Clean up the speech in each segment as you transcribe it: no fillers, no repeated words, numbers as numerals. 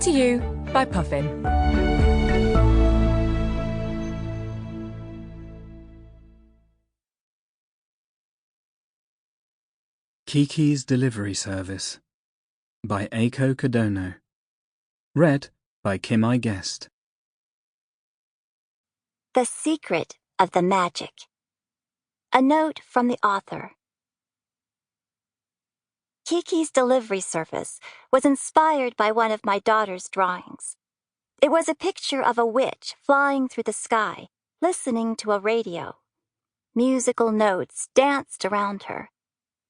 to You by Puffin. Kiki's Delivery Service by Eiko Kadono. Read by Mai Guest. The Secret of the Magic. A note from the author. Kiki's Delivery Service was inspired by one of my daughter's drawings. It was a picture of a witch flying through the sky, listening to a radio. Musical notes danced around her.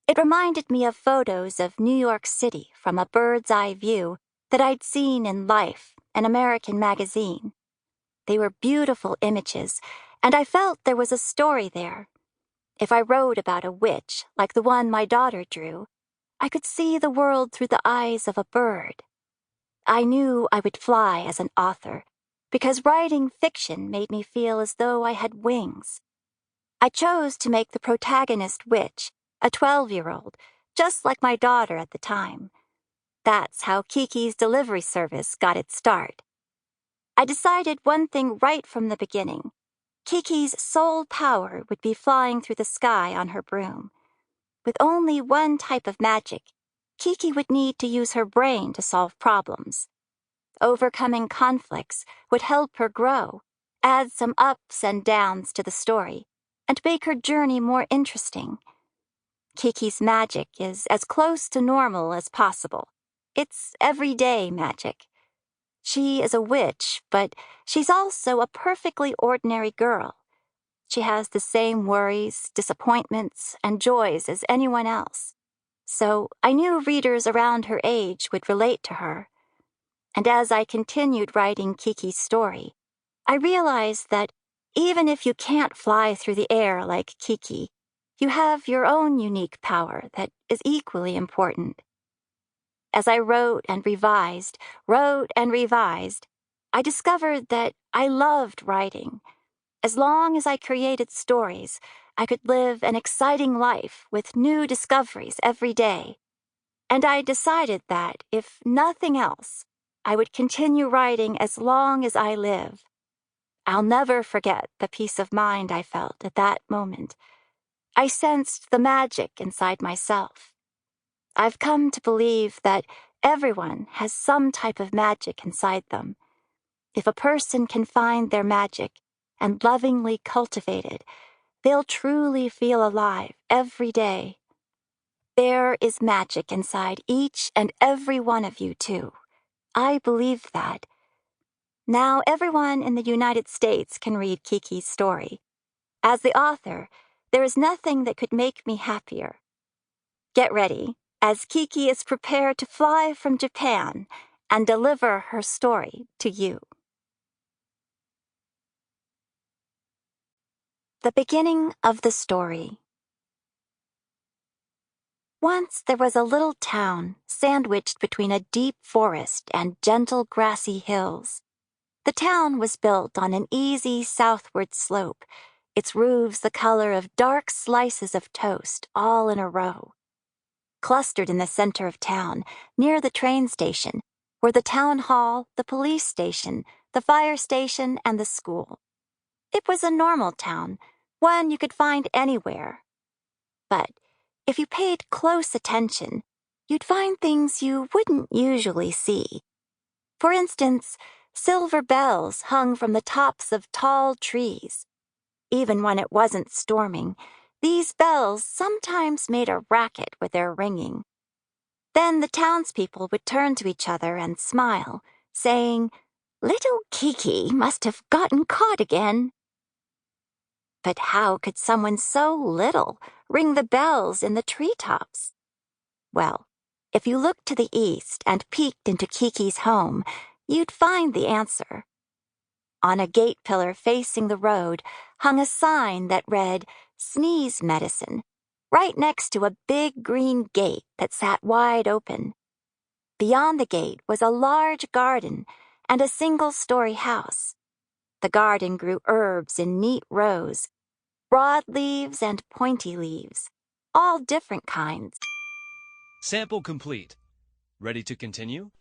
It reminded me of photos of New York City from a bird's eye view that I'd seen in Life, an American magazine. They were beautiful images, and I felt there was a story there. If I wrote about a witch like the one my daughter drew, I could see the world through the eyes of a bird. I knew I would fly as an author, because writing fiction made me feel as though I had wings. I chose to make the protagonist witch, a 12-year-old, just like my daughter at the time. That's how Kiki's Delivery Service got its start. I decided one thing right from the beginning. Kiki's sole power would be flying through the sky on her broom. With only one type of magic, Kiki would need to use her brain to solve problems. Overcoming conflicts would help her grow, add some ups and downs to the story, and make her journey more interesting. Kiki's magic is as close to normal as possible. It's everyday magic. She is a witch, but she's also a perfectly ordinary girl. She has the same worries, disappointments, and joys as anyone else. So I knew readers around her age would relate to her. And as I continued writing Kiki's story, I realized that even if you can't fly through the air like Kiki, you have your own unique power that is equally important. As I wrote and revised, I discovered that I loved writing. As long as I created stories, I could live an exciting life with new discoveries every day. And I decided that, if nothing else, I would continue writing as long as I live. I'll never forget the peace of mind I felt at that moment. I sensed the magic inside myself. I've come to believe that everyone has some type of magic inside them. If a person can find their magic and lovingly cultivate it, they'll truly feel alive every day. There is magic inside each and every one of you, too. I believe that. Now everyone in the United States can read Kiki's story. As the author, there is nothing that could make me happier. Get ready, as Kiki is prepared to fly from Japan and deliver her story to you. The beginning of the story. Once there was a little town sandwiched between a deep forest and gentle grassy hills. The town was built on an easy southward slope, its roofs the color of dark slices of toast all in a row. Clustered in the center of town, near the train station, were the town hall, the police station, the fire station, and the school. It was a normal town, one you could find anywhere. But if you paid close attention, you'd find things you wouldn't usually see. For instance, silver bells hung from the tops of tall trees. Even when it wasn't storming, these bells sometimes made a racket with their ringing. Then the townspeople would turn to each other and smile, saying, "Little Kiki must have gotten caught again." But how could someone so little ring the bells in the treetops? Well, if you looked to the east and peeked into Kiki's home, you'd find the answer. On a gate pillar facing the road hung a sign that read, "Sneeze Medicine," right next to a big green gate that sat wide open. Beyond the gate was a large garden and a single-story house. The garden grew herbs in neat rows, broad leaves and pointy leaves, all different kinds. Sample complete. Ready to continue?